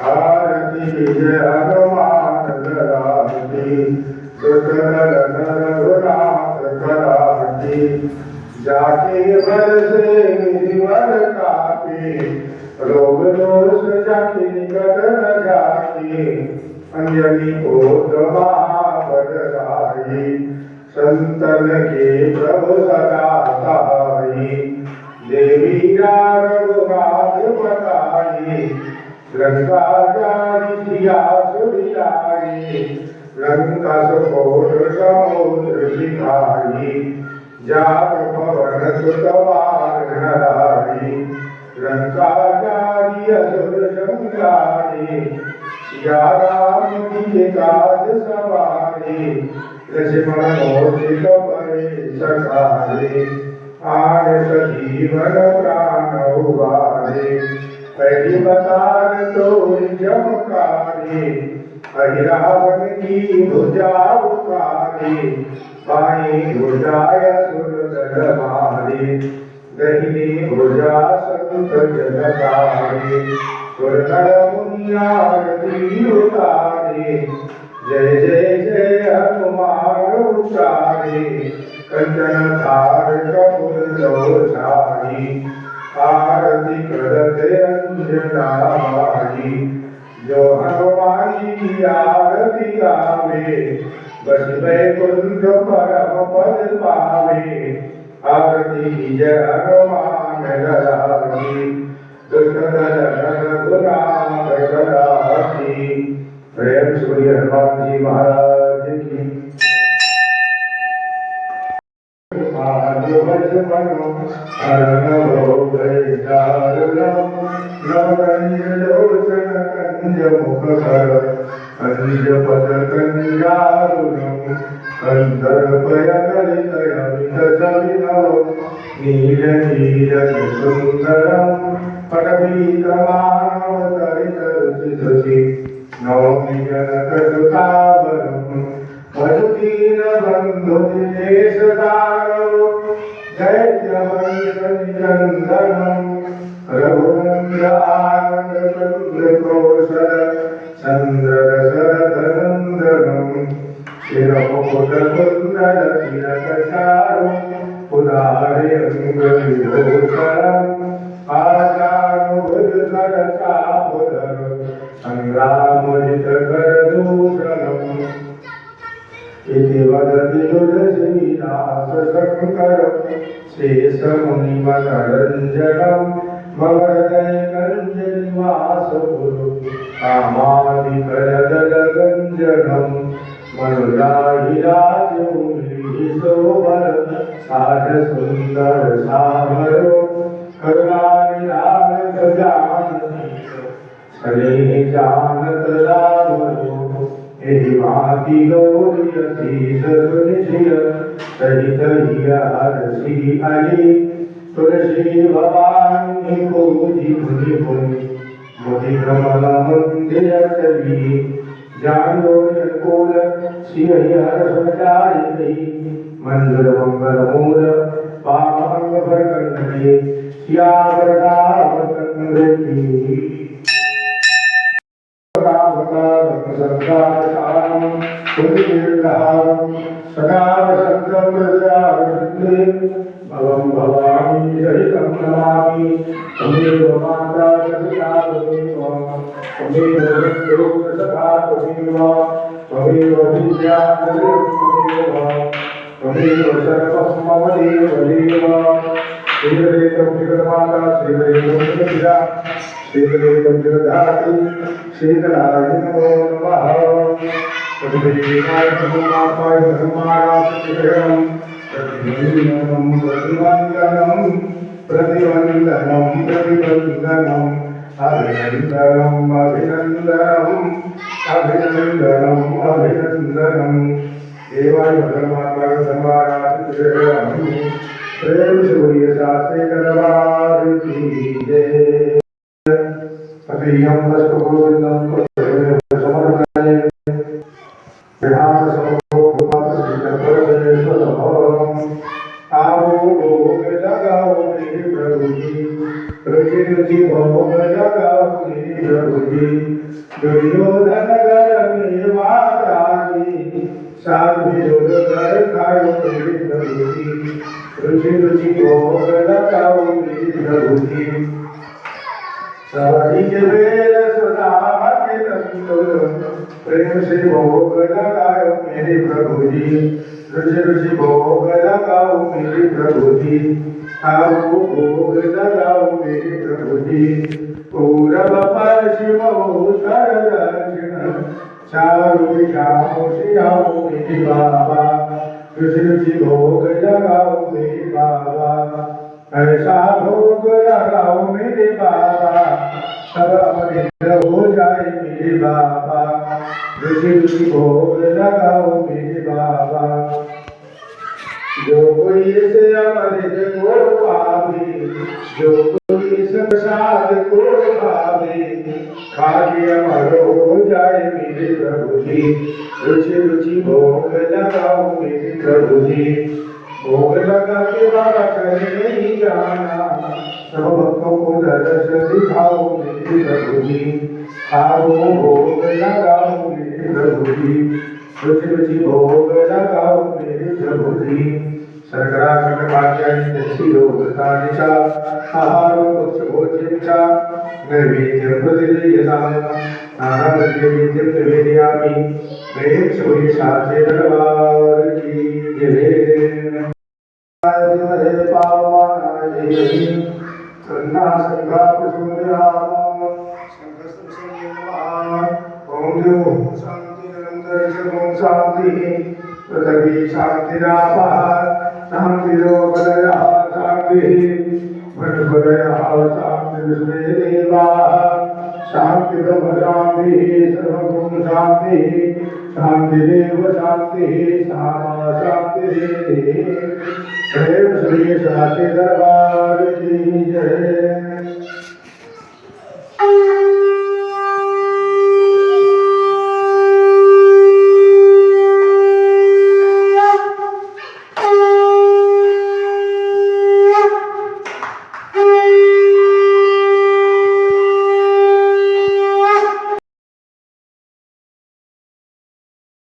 आरती जय हनुमान कराती दुष्कर रघुनाथ कराती जाके भर से निवर कापे रोग दोष जाके निकट न जाके अंजलि कोटवा बदराई संतन के प्रभु सदा सहाई देवी रघुनाथ बताई लंका जारी सिया सुरियाई लंका सपोट समुद्र शिखाई जात पवन सुतवार नराई लंका जारी असुर संगारी सिया राम की काज सवारी लक्ष्मण मूर्ति परे सखारे आन सजीवन प्राण उबारे पहली बतार तो चमकारे अहिरावण की भुजा उतारे बाई भुजाय सुरदल मारे दहिने भुजा संत जनतारे सुरनर मुनियारती उतारे जय जय जय हनुमान उचारे कंचन थार कपूर लोचारी आरती करते अंजना माई जो हनुमान की आरती गावे बस वैकुंठ परम पद पावे आरती जय हनुमान ललाटी दुष्ट दल रघुनाथ कराती। प्रेम सूर्य हनुमान जी महाराज की। कंज पद कंजारुणम कंदर्पयलितयमित सविनव नील नील सुंदरम पटवीतमानवतरितरुचिसुचि नौमि जनकसुतावरम् भजतीन बंधु देशदारो दैत्यवंशनिकंदनम रघुनंद आनंद चंद्र कौशल चंद्र दशरथनंदनम शिरमुकुट कुंडल तिलकचारु पुलारे अंग विभूषणम आजानुभुज कर चापुधर संग्रामोजित कर दूषणम इति वदति तुलसीदास शंकर शेष मुनिमनरंजनम मम हृदय कंज निवास गुरु कामादिकरदल गंजनम मनुजाहि राजमुनि शोभन साज सुंदर सावरो करुणानिधान जानती स्नेह जानत रामरो एहि भांति गौरियसी सुनिशिय सहित हरसी हरि तुलसी भवानी पूजी मुनि मुनि मुनि कमल मंदिर चली जानो निर्कुल सिंह हर्ष जाई मंजर मंगल मूल पावंग भरकंडे सियावर रामचंद्र की। संसारसारम कुलतीर्थारम सदा वसंतं हृदयारविन्दे भवं भवामी सहितं नमामि त्वमेव माता पिता त्वमेव त्वमेव बन्धुः सखा त्वमेव त्वमेव विद्या त्वमेव त्वमेव सर्वं मम देव देव श्रीहरेतं जगन्माता श्रीहरेतं जगद्पिता श्रीहरेतं जगद्धात्री श्रीधराय नमो नमः। प्रतिदेवाय धर्माराधिकरणं प्रतिवन्दनं प्रतिवन्दनं प्रतिवन्दनं प्रतिवन्दनं अभिनन्दनं अभिनन्दनं अभिनन्दनं अभिनन्दनं देवाय धर्माराधिकरणं प्रेम सूर्य शास्त्रे दरबार की जय। अभियम वस्तु गोविंदम समर्पयामि विधान समो भूत श्री परमेश्वर भवम आओ भोग लगाओ मेरे प्रभु जी रुचि रुचि भोग लगाओ मेरे प्रभु जी दुर्योधन घर में माताजी साथ मिलोग कर खाओ मेरे प्रभु जी रुचि रुचि भोग लगाओ मेरे प्रभु जी सवारी के वेद सुदामा के तंतुर प्रेम से भोग लगाओ मेरे प्रभु जी रुचि रुचि भोग लगाओ मेरे प्रभु जी आओ भोग लगाओ मेरे प्रभु जी पूरब पश्चिम उत्तर दक्षिण चारों दिशाओं से आओ मेरे बाबा रुचि रुचि भोग लगाओ मेरे बाबा ऐसा भोग लगाओ मेरे बाबा सब अमृत हो जाए मेरे बाबा रुचि रुचि भोग लगाओ मेरे बाबा जो कोई इस अमृत को पावे जो कोई इस प्रसाद को पावे खाके अमर हो जाए मेरे प्रभु जी रुचि रुचि भोग लगाओ मेरे प्रभु जी भोग लगा के बाबा करे नहीं जाना सब भक्तों को दर्श दिखाओ मेरे प्रभु जी आओ भोग लगाओ मेरे प्रभु जी रुचि रुचि भोग लगाओ मेरे प्रभु जी शर्करा खंडकाचार्य दक्षी लोकता निशा आहारो भक्ष भोज्यं च नैवेद्यं प्रतिदेयताम् नानावद्यवेद्यं निवेदयामि वैदिक शौर्य साचे दरबार की जय हरे पावनाय कन्ना संघा प्रचोदयाम संघस्तु संयमः ओम देव शांति निरंतर शांति पृथ्वी शांतिरापः शांतिरोपदयः शांतिः वटपदयः शांतिर्विश्वेदेवाः शांति ब्रह्म शांतिः सर्वभूम शांतिः शांतिरेव शांतिः सामा शांतिः प्रेम श्री साचे दरबार की जय।